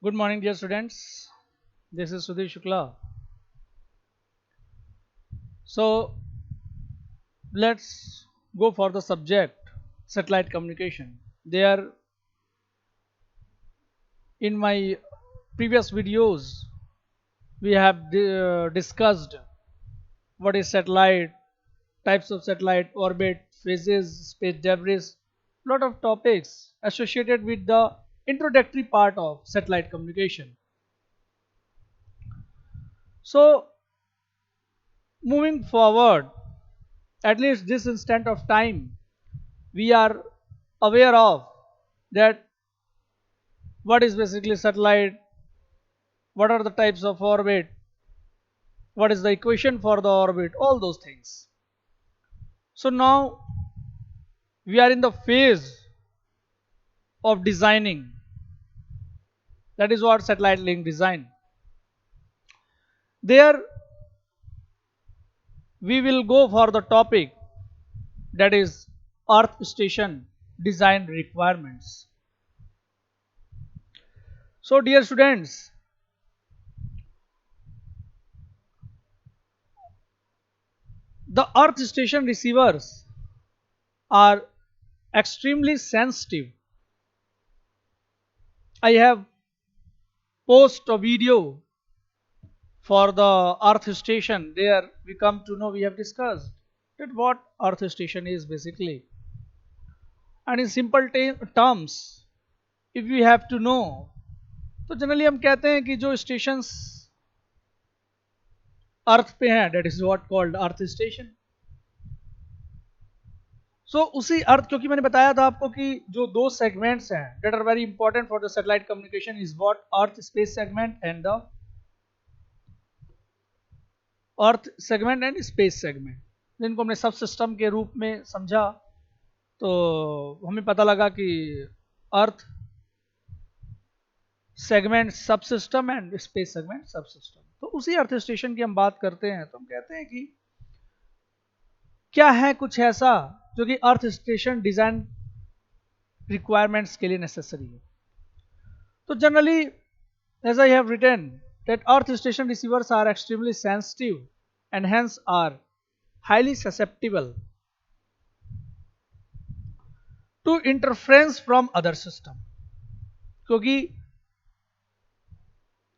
Good morning, dear students. This is Sudhir Shukla. So, let's go for the subject satellite communication. There, in my previous videos, we have discussed what is satellite, types of satellite, orbit, phases, space debris, lot of topics associated with the introductory part of satellite communication. So, moving forward, at least this instant of time, we are aware of that what is basically satellite, what are the types of orbit, what is the equation for the orbit, all those things. So now we are in the phase of designing, that is what satellite link design. There we will go for the topic, that is earth station design requirements. So dear students, the earth station receivers are extremely sensitive. I have post a video for the earth station. There we come to know, we have discussed that what earth station is basically, and in simple terms, if we have to know, तो generally हम कहते हैं कि जो stations अर्थ पे हैं, that is what called earth station. So उसी earth, क्योंकि मैंने बताया था आपको कि जो दो सेगमेंट्स हैं that are very important for the satellite communication is what earth space segment and the earth segment and space segment, जिनको हमने सब सिस्टम के रूप में समझा. तो हमें पता लगा कि अर्थ सेगमेंट सब सिस्टम एंड स्पेस सेगमेंट सब सिस्टम. तो उसी अर्थ स्टेशन की हम बात करते हैं, तो हम कहते हैं कि क्या है कुछ ऐसा जो कि अर्थ स्टेशन डिजाइन रिक्वायरमेंट्स के लिए नेसेसरी है. तो generally, as I have written, that earth station receivers are extremely sensitive and hence are highly susceptible to interference from other system. क्योंकि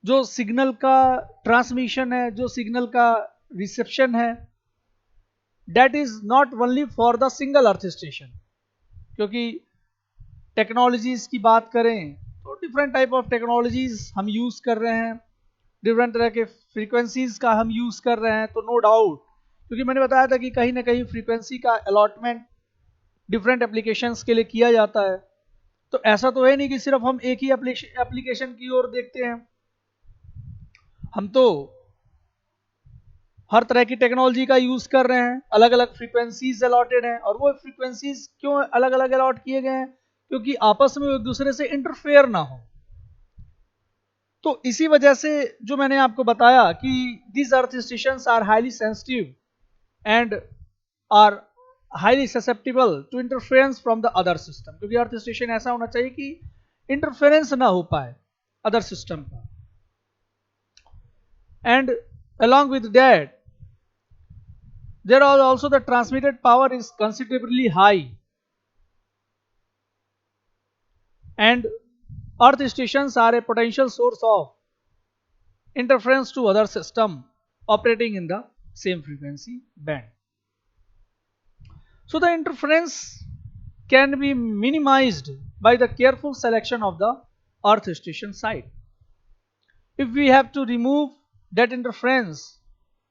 जो सिग्नल का ट्रांसमिशन है, जो सिग्नल का रिसेप्शन है, that is not only for the single earth station. क्योंकि technologies की बात करें तो डिफरेंट टाइप ऑफ टेक्नोलॉजीज हम यूज कर रहे हैं, डिफरेंट तरह के फ्रीक्वेंसीज का हम यूज कर रहे हैं. तो नो डाउट, क्योंकि मैंने बताया था कि कहीं ना कहीं फ्रीक्वेंसी का अलॉटमेंट डिफरेंट एप्लीकेशंस के लिए किया जाता है. तो ऐसा तो है नहीं कि सिर्फ हम एक ही एप्लीकेशन की ओर देखते हैं. हम तो हर तरह की टेक्नोलॉजी का यूज कर रहे हैं, अलग अलग फ्रीक्वेंसीज अलॉटेड हैं. और वो फ्रीक्वेंसीज क्यों अलग अलग अलॉट किए गए हैं? क्योंकि आपस में एक दूसरे से इंटरफेयर ना हो. तो इसी वजह से जो मैंने आपको बताया कि these earth stations are highly sensitive and are highly susceptible to interference from the other system. क्योंकि अर्थ स्टेशन ऐसा होना चाहिए कि इंटरफेरेंस ना हो पाए अदर सिस्टम का. And along with that, there are also the transmitted power is considerably high, and earth stations are a potential source of interference to other system operating in the same frequency band. So the interference can be minimized by the careful selection of the earth station site. If we have to remove that interference,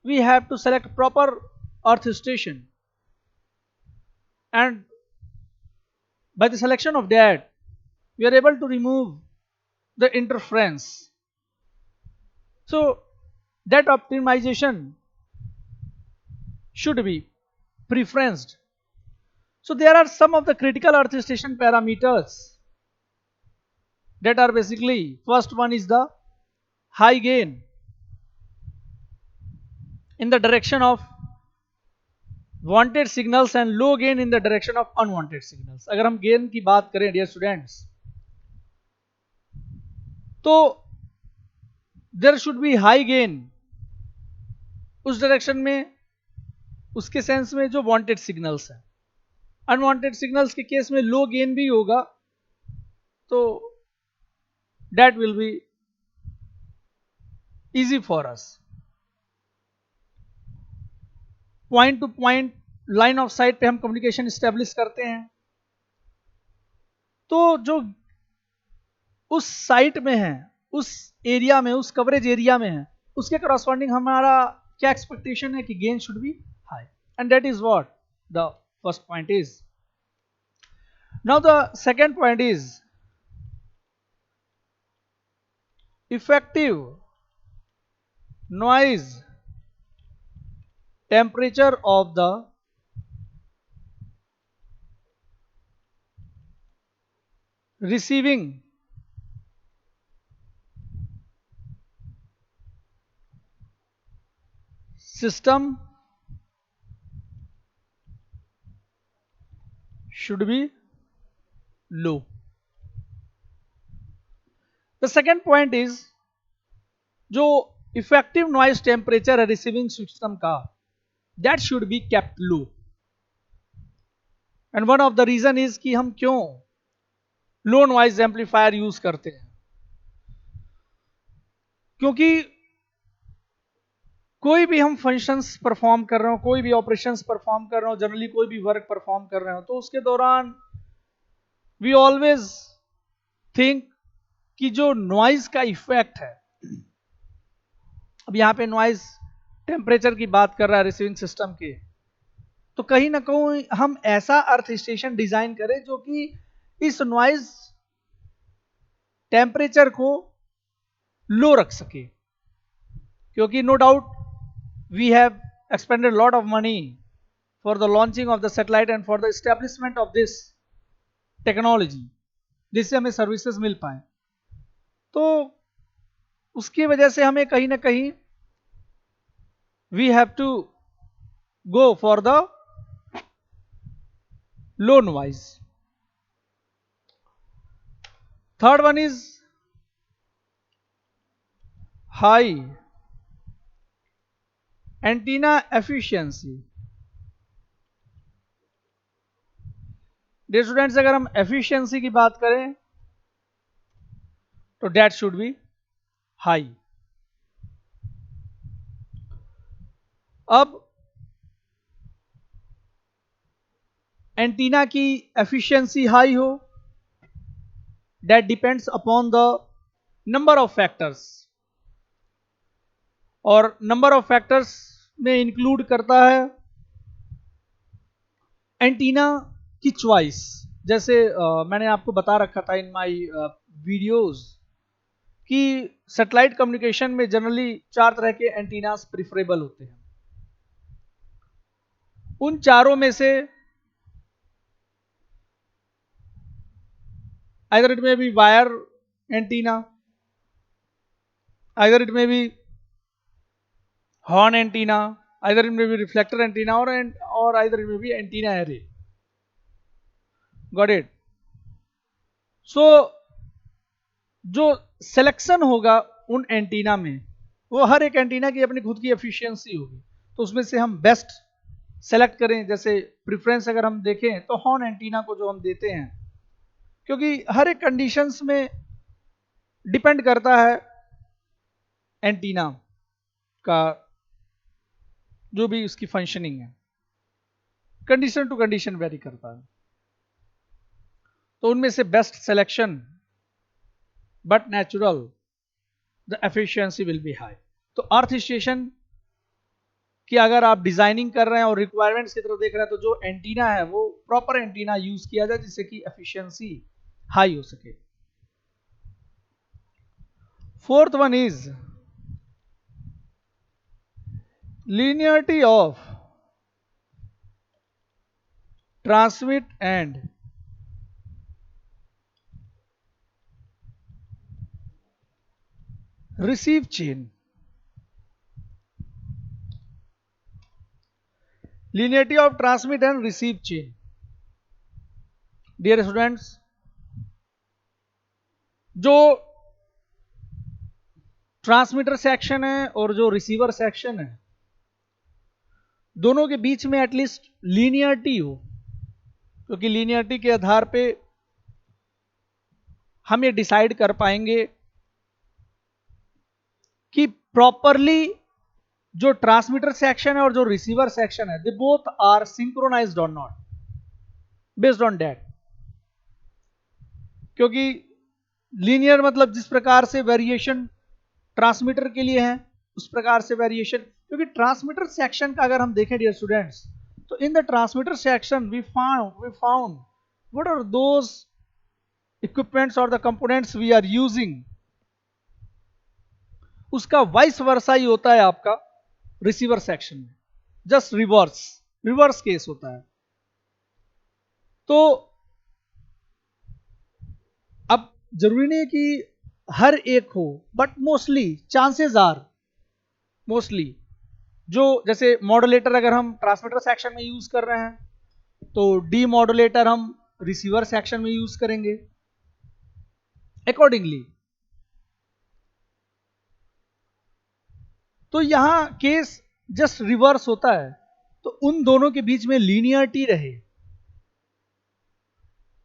we have to select proper earth station, and by the selection of that we are able to remove the interference. So that optimization should be preferenced. So there are some of the critical earth station parameters that are basically, first one is the high gain in the direction of wanted signals and low gain in the direction of unwanted signals. अगर हम gain की बात करें dear students, तो there should be high gain उस direction में, उसके sense में जो वांटेड सिग्नल्स है। अनवांटेड सिग्नल्स के केस में लो गेन भी होगा, तो that will be easy for us. Point to point line of sight पे हम कम्युनिकेशन स्टेब्लिश करते हैं, तो जो उस साइट में है, उस एरिया में, उस कवरेज एरिया में है, उसके करस्पॉन्डिंग हमारा क्या एक्सपेक्टेशन है कि gain should be high, and that is what the first point is. Now the second point is effective noise temperature of the receiving system should be low. The second point is जो effective noise temperature है receiving system का, that should be kept low. And one of the reason is कि हम क्यों लो noise amplifier use करते हैं, क्योंकि कोई भी हम फंक्शंस परफॉर्म कर रहे हो, कोई भी ऑपरेशंस परफॉर्म कर रहे हो, जनरली कोई भी वर्क परफॉर्म कर रहे हो, तो उसके दौरान वी ऑलवेज थिंक कि जो नॉइज का इफेक्ट है, अब यहां पे नॉइज टेम्परेचर की बात कर रहा है रिसीविंग सिस्टम के, तो कहीं ना कहीं हम ऐसा अर्थ स्टेशन डिजाइन करें जो कि इस नॉइज टेम्परेचर को लो रख सके, क्योंकि no doubt we have expended lot of money for the launching of the satellite and for the establishment of this technology, जिससे हमें सर्विसेज मिल पाए। तो उसकी वजह से हमें कहीं ना कहीं we have to go for the low noise. Third one is high antenna efficiency. Dear students, अगर हम एफिशिएंसी की बात करें तो दैट शुड बी हाई। अब एंटीना की एफिशिएंसी हाई हो, that depends upon the number of factors, और नंबर ऑफ फैक्टर्स में इंक्लूड करता है एंटीना की चॉइस। जैसे मैंने आपको बता रखा था इन माय वीडियोस कि सैटेलाइट कम्युनिकेशन में जनरली 4 तरह के एंटीनास प्रिफरेबल होते हैं। उन चारों में से either it may be wire antenna, either it may be horn antenna, either it may be reflector antenna, or either it may be antenna array. Got it? So जो selection होगा उन antenna में, वो हर एक एंटीना की अपनी खुद की एफिशिएंसी होगी, तो उसमें से हम बेस्ट सेलेक्ट करें। जैसे प्रेफरेंस अगर हम देखें तो हॉर्न एंटीना को जो हम देते हैं, क्योंकि हर एक कंडीशंस में डिपेंड करता है एंटीना का जो भी उसकी फंक्शनिंग है, कंडीशन टू कंडीशन वेरी करता है, तो उनमें से best selection but natural the efficiency will be high. तो अर्थ स्टेशन की अगर आप डिजाइनिंग कर रहे हैं और रिक्वायरमेंट्स की तरफ देख रहे हैं, तो जो एंटीना है वो प्रॉपर एंटीना यूज किया जाए जिससे कि एफिशिएंसी हाई हो सके। Fourth one is linearity of transmit and receive chain। linearity of transmit and receive chain, dear students, जो ट्रांसमीटर सेक्शन है और जो रिसीवर सेक्शन है, दोनों के बीच में एटलीस्ट लीनियरिटी हो, क्योंकि लीनियरिटी के आधार पे हम ये डिसाइड कर पाएंगे कि प्रॉपरली जो ट्रांसमीटर सेक्शन है और जो रिसीवर सेक्शन है, दे बोथ आर सिंक्रोनाइज्ड और नॉट, बेस्ड ऑन दैट। क्योंकि लीनियर मतलब जिस प्रकार से वेरिएशन ट्रांसमीटर के लिए है उस प्रकार से वेरिएशन, क्योंकि ट्रांसमीटर सेक्शन का अगर हम देखें डियर स्टूडेंट्स, तो in the transmitter section we found what are those equipments और the components we are using, उसका वाइस वर्सा ही होता है आपका रिसीवर सेक्शन में, जस्ट रिवर्स केस होता है। तो अब जरूरी नहीं है कि हर एक हो, but mostly chances are, mostly जो जैसे मॉड्यूलेटर अगर हम ट्रांसमीटर सेक्शन में यूज कर रहे हैं तो डी मॉड्यूलेटर हम रिसीवर सेक्शन में यूज करेंगे अकॉर्डिंगली। तो यहां केस जस्ट रिवर्स होता है, तो उन दोनों के बीच में लीनियरिटी रहे,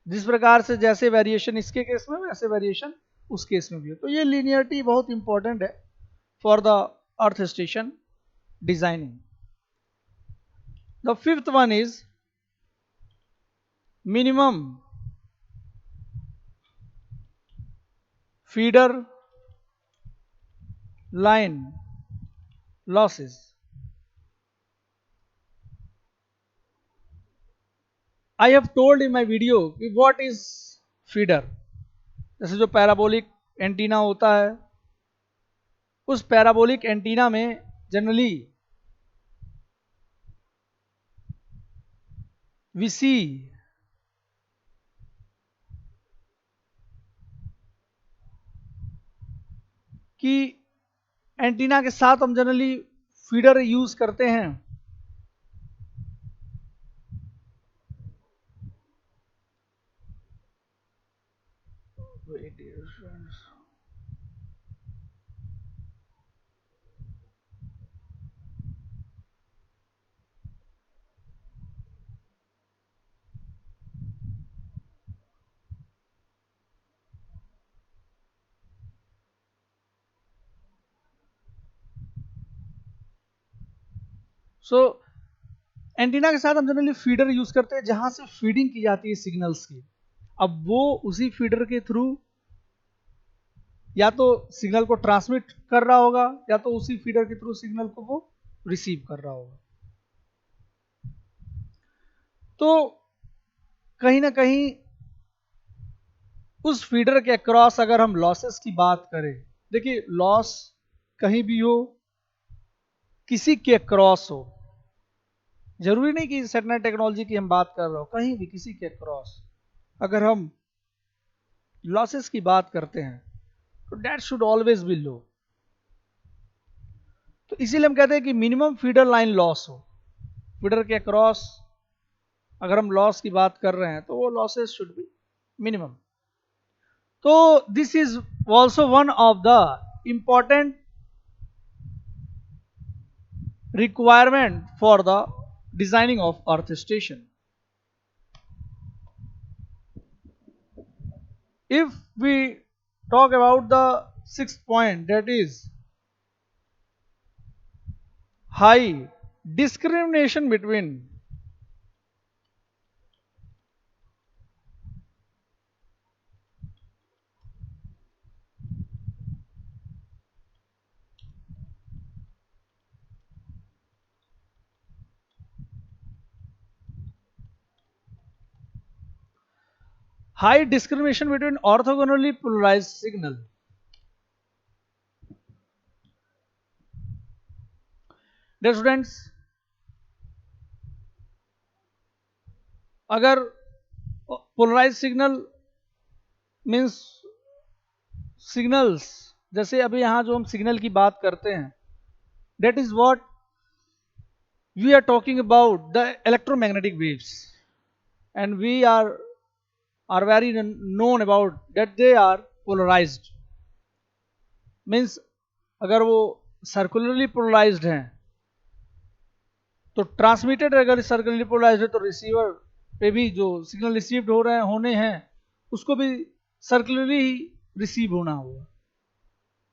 जिस प्रकार से जैसे वेरिएशन इसके केस में वैसे वेरिएशन उस केस में भी हो। तो ये लीनियरिटी बहुत इंपॉर्टेंट है for the earth station designing. The fifth one is minimum feeder line losses. I have told in my video कि व्हाट इज फीडर। जैसे जो पैराबोलिक एंटीना होता है, उस पैराबोलिक एंटीना में जनरली वी सी कि एंटीना के साथ हम जनरली फीडर यूज करते हैं। सो एंटीना के साथ हम जनरली फीडर यूज करते हैं जहां से फीडिंग की जाती है सिग्नल्स की। अब वो उसी फीडर के थ्रू या तो सिग्नल को ट्रांसमिट कर रहा होगा या तो उसी फीडर के थ्रू सिग्नल को वो रिसीव कर रहा होगा। तो कहीं ना कहीं उस फीडर के अक्रॉस अगर हम लॉसेस की बात करें, देखिए लॉस कहीं भी हो, किसी के अक्रॉस हो, जरूरी नहीं कि सेटेलाइट टेक्नोलॉजी की हम बात कर रहे हो, कहीं भी किसी के अक्रॉस अगर हम लॉसेस की बात करते हैं तो दैट शुड ऑलवेज बी लो। तो इसीलिए हम कहते हैं कि मिनिमम फीडर लाइन लॉस हो, फीडर के अक्रॉस अगर हम लॉस की बात कर रहे हैं तो वो लॉसेस शुड बी मिनिमम। तो this is also one of the important requirement for the designing of earth station. If we talk about the sixth point, that is high discrimination between orthogonally polarized signal. Dear students, अगर polarise signal means signals, जैसे अभी यहां जो हम signal की बात करते हैं, that is what we are talking about the electromagnetic waves, and we are very known about that they are polarized, means अगर वो सर्कुलरली पोलराइज्ड हैं, तो ट्रांसमिटेड अगर सर्कुलरली पोलराइज्ड है तो रिसीवर पे भी जो सिग्नल रिसीव्ड हो रहे हैं होने हैं उसको भी सर्कुलरली ही रिसीव होना होगा।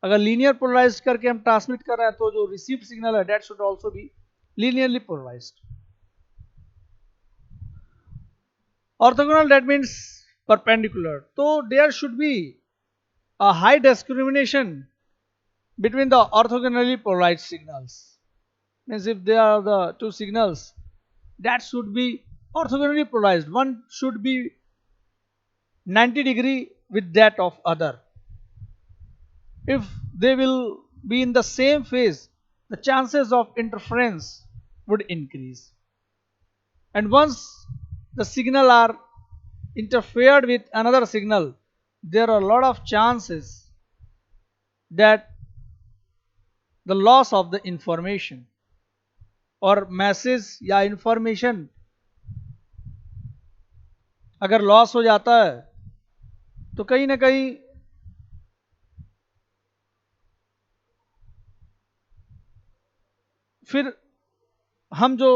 अगर लीनियर पोलराइज्ड करके हम ट्रांसमिट कर रहे हैं तो जो रिसीव्ड सिग्नल है that should also be linearly polarized. Orthogonal that means perpendicular, तो there should be a high discrimination between the orthogonally polarized signals. Means if they are the two signals that should be orthogonally polarized, one should be 90-degree with that of other. If they will be in the same phase, the chances of interference would increase. And once the signal are interfered with another signal, there are a lot of chances that the loss of the information और message या information अगर loss हो जाता है तो कहीं ना कहीं फिर हम जो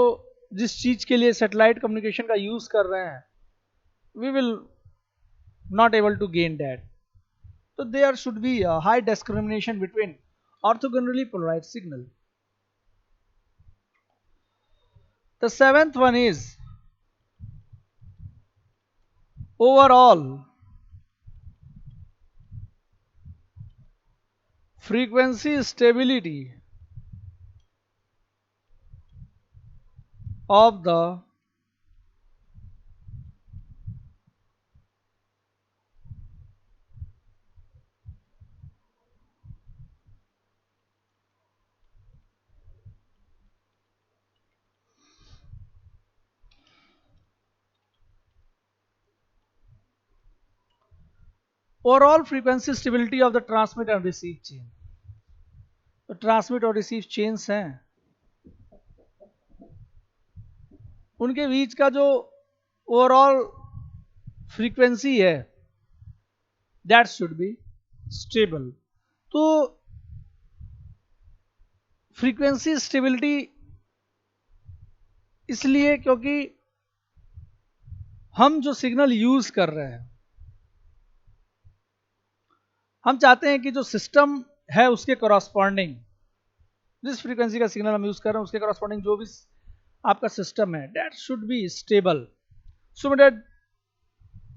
जिस चीज के लिए सैटेलाइट कम्युनिकेशन का यूज कर रहे हैं we will not able to gain that. तो there should be a high discrimination between orthogonally polarized signal. The seventh one is overall frequency stability of the overall frequency stability of the transmit and receive chain। तो transmit और receive chains हैं उनके बीच का जो overall frequency है that should be stable. तो frequency stability इसलिए क्योंकि हम जो सिग्नल यूज कर रहे हैं हम चाहते हैं कि जो सिस्टम है उसके कॉरस्पॉन्डिंग जिस फ्रीक्वेंसी का सिग्नल हम यूज कर रहे हैं उसके कॉरस्पॉन्डिंग जो भी आपका सिस्टम है that should be stable so that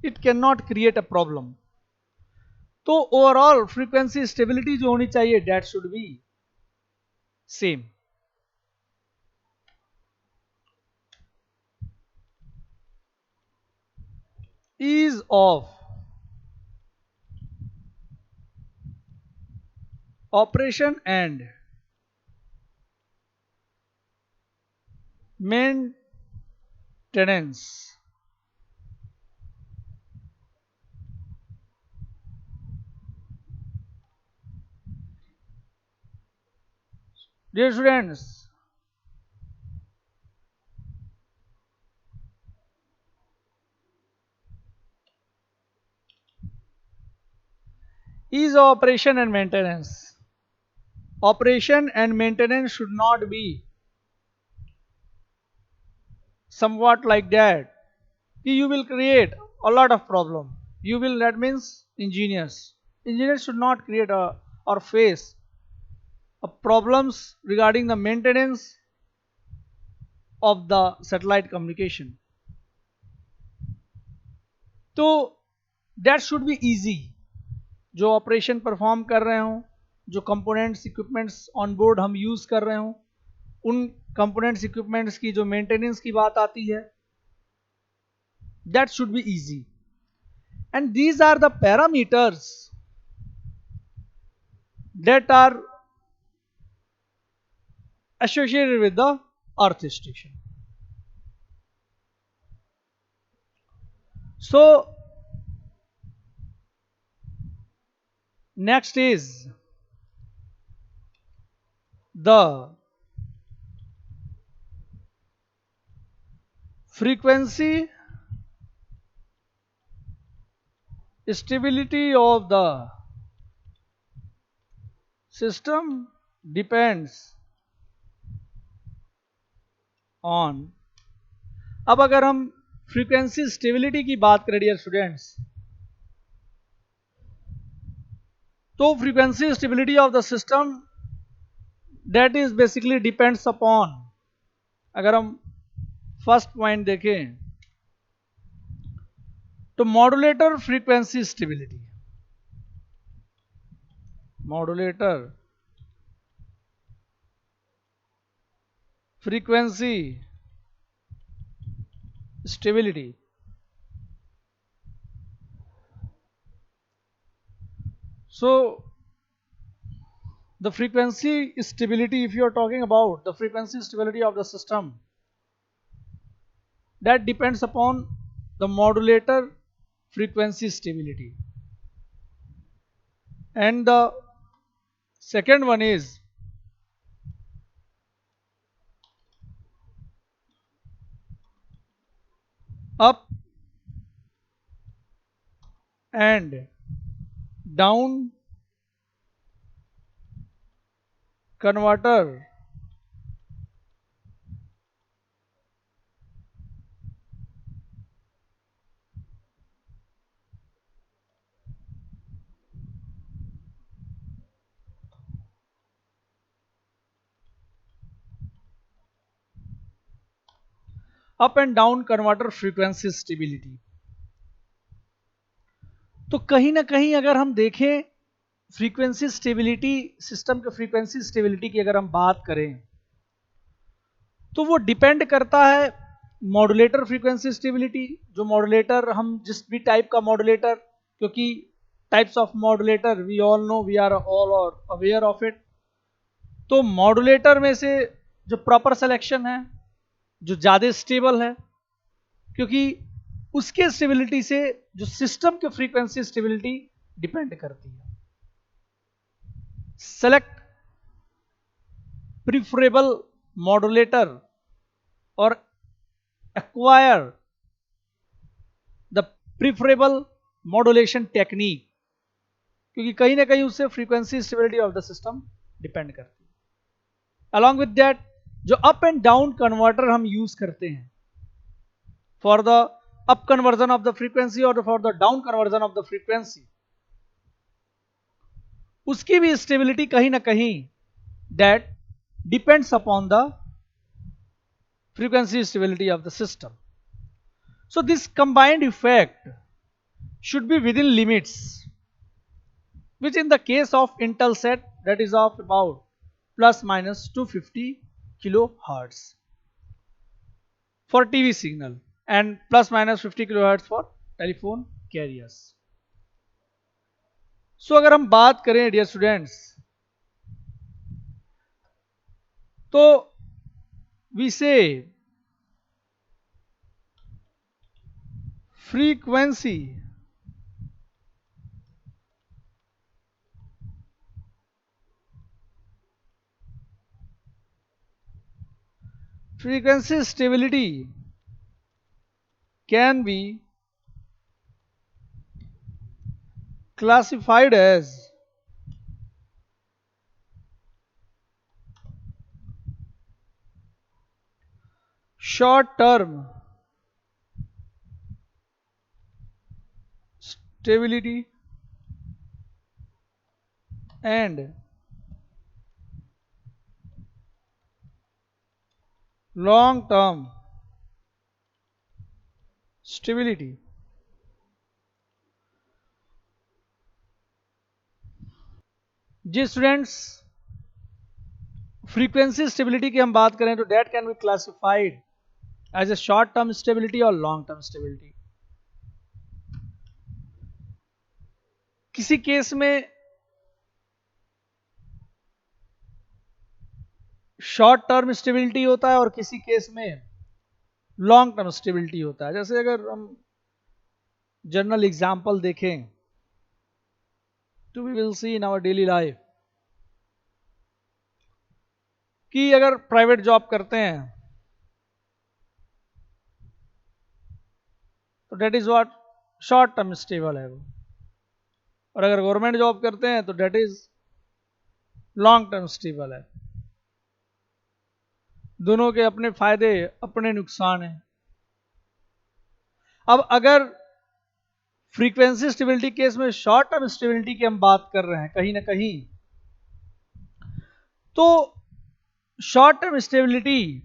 it can not create a problem. तो ओवरऑल फ्रीक्वेंसी स्टेबिलिटी जो होनी चाहिए that should B same. ease of operation and maintenance। Dear students, ease of operation and maintenance. Operation and maintenance should not be somewhat like that. You will create a lot of problem. You will, that means engineers. Engineers should not create or face problems regarding the maintenance of the satellite communication. तो that should be easy. जो operation perform कर रहे हों जो components equipments on board हम use कर रहे हों उन कंपोनेंट्स इक्विपमेंट्स की जो मेंटेनेंस की बात आती है that should be easy and these are the parameters that are associated with the earth station। So next is the frequency stability of the system depends on, अब अगर हम फ्रीक्वेंसी स्टेबिलिटी की बात करें डियर स्टूडेंट्स, तो frequency stability of the system that is basically depends upon, अगर हम first point देखें तो modulator frequency stability, modulator frequency stability. So the frequency stability, if you are talking about the frequency stability of the system, that depends upon the modulator frequency stability. And the second one is up and down converter up and down converter frequency stability. तो कहीं ना कहीं अगर हम देखें frequency stability, system के frequency stability की अगर हम बात करें तो वो डिपेंड करता है मॉड्यूलेटर फ्रीक्वेंसी स्टेबिलिटी, जो मॉड्यूलेटर हम जिस भी टाइप का मॉड्यूलेटर, क्योंकि types of modulator we all know, we are all aware of it. तो मॉड्यूलेटर में से जो प्रॉपर सिलेक्शन है, जो ज़्यादा स्टेबल है, क्योंकि उसके स्टेबिलिटी से जो सिस्टम के फ्रीक्वेंसी स्टेबिलिटी डिपेंड करती है। सेलेक्ट प्रिफरेबल मॉड्यूलेटर और acquire the preferable modulation technique, क्योंकि कहीं ना कहीं उससे frequency stability of the system depend करती है। अलॉन्ग विद दैट जो अप एंड डाउन कन्वर्टर हम यूज करते हैं for the up conversion of the frequency और for the down conversion of the frequency, उसकी भी स्टेबिलिटी कहीं ना कहीं that depends upon the frequency stability of the system. So this combined effect should be within limits, which in the case of Intelsat that is of about plus minus 250 kilohertz for TV signal and plus minus 50 kilohertz for telephone carriers. So अगर हम बात करें dear students, तो we say frequency stability can be classified as short term stability and long term stability. जी students, frequency stability की हम बात करें तो that can be classified as a short term stability और लॉन्ग टर्म स्टेबिलिटी। किसी case में short term stability होता है और किसी केस में लॉन्ग टर्म स्टेबिलिटी होता है। जैसे अगर हम जनरल एग्जांपल देखें तो we will see in our daily life कि अगर प्राइवेट जॉब करते हैं तो that is what short term stable है वो, और अगर गवर्नमेंट जॉब करते हैं तो that is long term stable है। दोनों के अपने फायदे अपने नुकसान हैं। अब अगर फ्रीक्वेंसी स्टेबिलिटी केस में शॉर्ट टर्म स्टेबिलिटी की हम बात कर रहे हैं कहीं ना कहीं, तो short term stability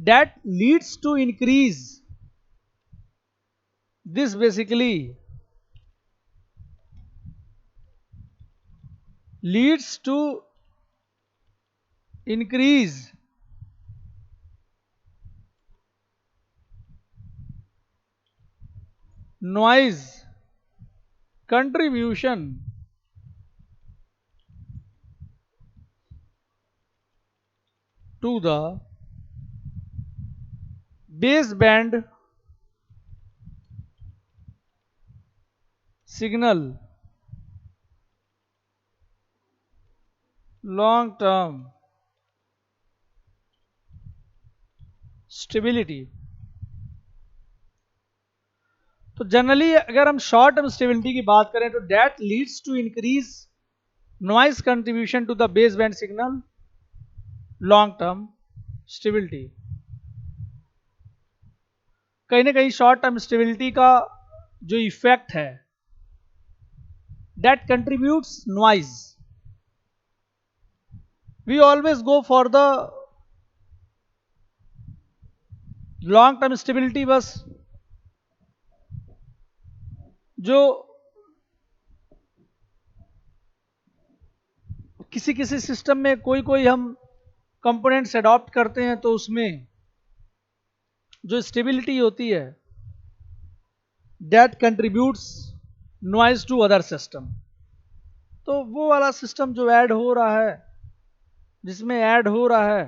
that leads to increase, this basically leads to increase noise contribution to the baseband signal long term stability। तो जनरली अगर हम शॉर्ट टर्म स्टेबिलिटी की बात करें तो that leads to increase noise contribution to the base band signal long term stability. कहीं ना कहीं शॉर्ट टर्म स्टेबिलिटी का जो इफेक्ट है that contributes noise, we always go for the long term stability। बस जो किसी किसी सिस्टम में कोई कोई हम कंपोनेंट्स अडॉप्ट करते हैं तो उसमें जो स्टेबिलिटी होती है that contributes noise to other system. तो वो वाला सिस्टम जो ऐड हो रहा है, जिसमें ऐड हो रहा है,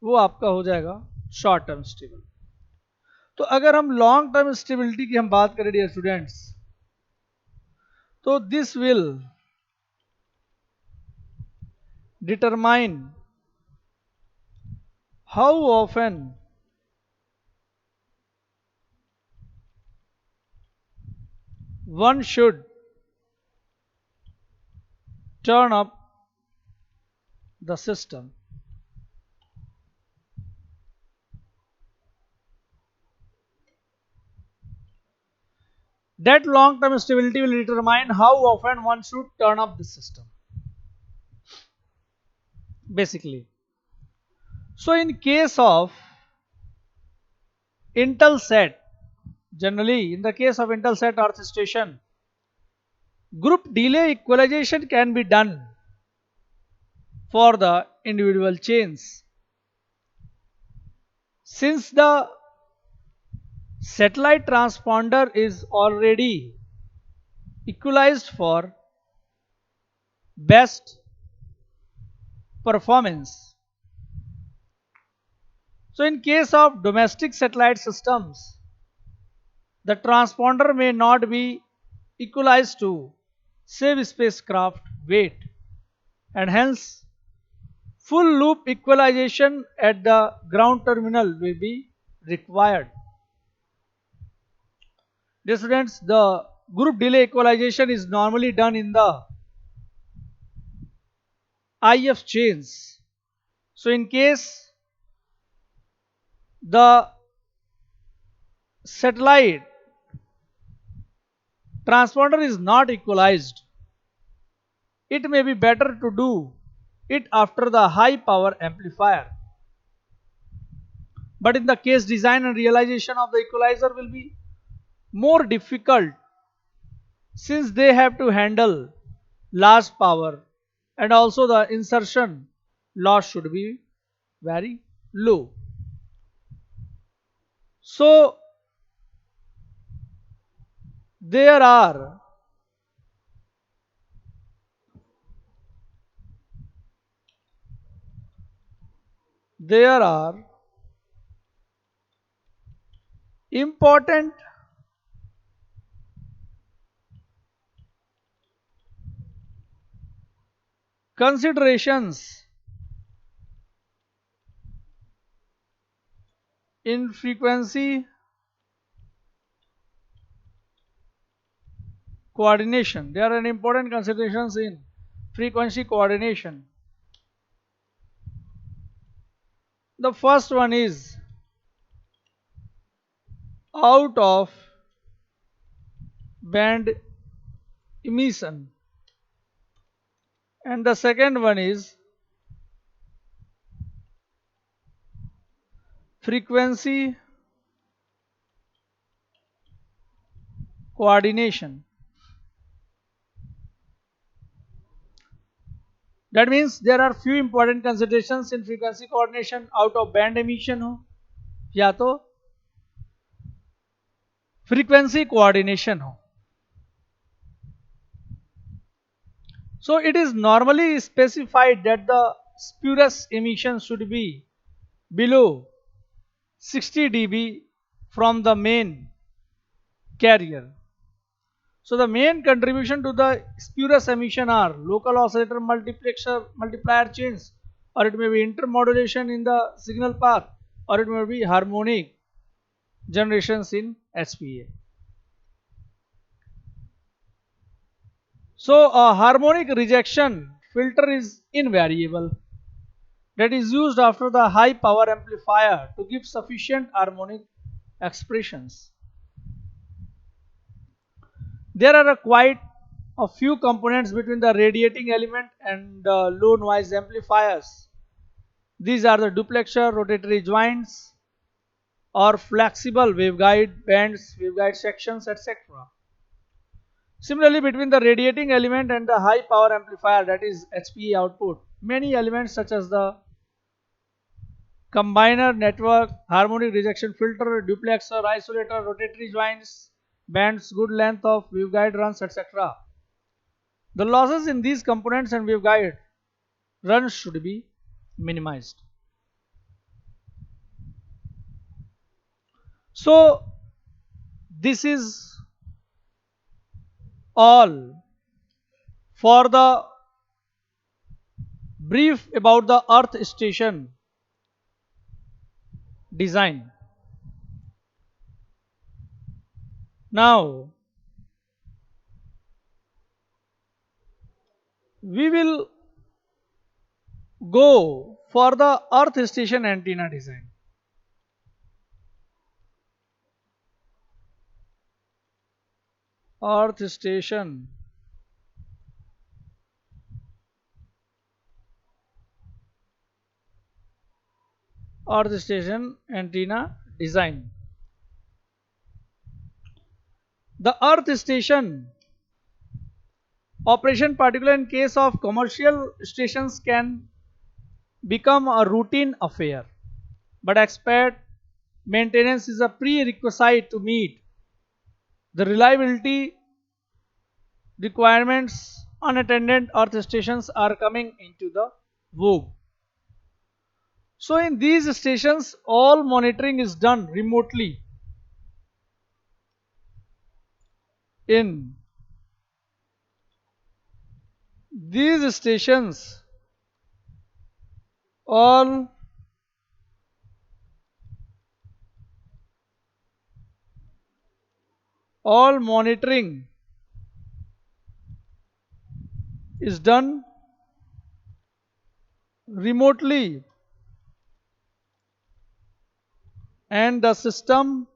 वो आपका हो जाएगा शॉर्ट टर्म स्टेबल। तो अगर हम लॉन्ग टर्म स्टेबिलिटी की हम बात करें डियर स्टूडेंट्स, तो this will determine how often one should turn up the system। That long term stability will determine how often one should turn up the system basically। So in case of Intelsat, generally in the case of Intelsat earth station, group delay equalization can be done for the individual chains. Since the satellite transponder is already equalized for best performance, so in case of domestic satellite systems, the transponder may not be equalized to save spacecraft weight, and hence full loop equalization at the ground terminal will be required. Dear students, the group delay equalization is normally done in the IF chains. So in case the satellite transponder is not equalized, it may be better to do it after the high power amplifier. But in the case design and realization of the equalizer will be more difficult, since they have to handle large power and also the insertion loss should be very low. So there are important considerations in frequency coordination. There are important considerations in frequency coordination. The first one is out of band emission, and the second one is frequency coordination. That means there are few important considerations in frequency coordination. Out of band emission हो या तो frequency coordination हो. So it is normally specified that the spurious emission should be below 60 dB from the main carrier. So the main contribution to the spurious emission are local oscillator multiplier change, or it may be intermodulation in the signal path, or it may be harmonic generations in HPA. So a harmonic rejection filter is invariable, that is used after the high power amplifier to give sufficient harmonic expressions. There are quite a few components between the radiating element and the low noise amplifiers. These are the duplexer, rotatory joints, or flexible waveguide bands, waveguide sections, etc. Similarly, between the radiating element and the high power amplifier, that is HPA output, many elements such as the combiner network, harmonic rejection filter, duplexer, isolator, rotatory joints, bands, good length of waveguide runs, etc. The losses in these components and waveguide runs should be minimized. So this is all for the brief about the Earth station design. Now we will go for the Earth station antenna design. Earth station antenna design. The Earth station operation, particularly in case of commercial stations, can become a routine affair, but expert maintenance is a prerequisite to meet the reliability requirements. Unattended Earth stations are coming into the vogue. So in these stations, all monitoring is done remotely. In these stations, all monitoring is done remotely, and the system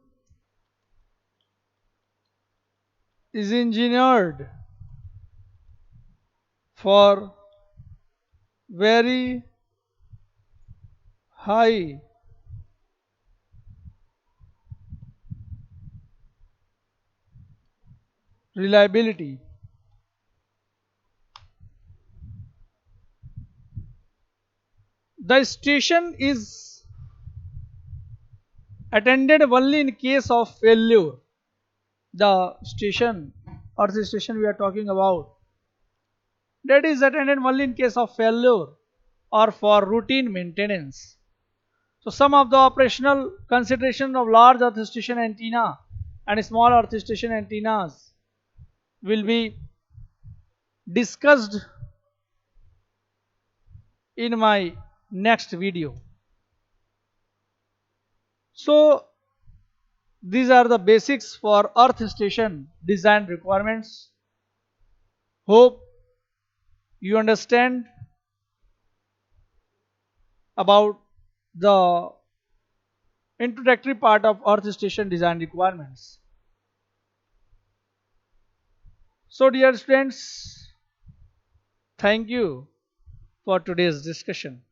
is engineered for very high reliability. The station is attended only in case of failure. The station, Earth station we are talking about, that is attended only in case of failure or for routine maintenance. So some of the operational consideration of large Earth station antenna and small Earth station antennas will be discussed in my next video. So these are the basics for Earth station design requirements. Hope you understand about the introductory part of Earth Station design requirements. So dear students, thank you for today's discussion.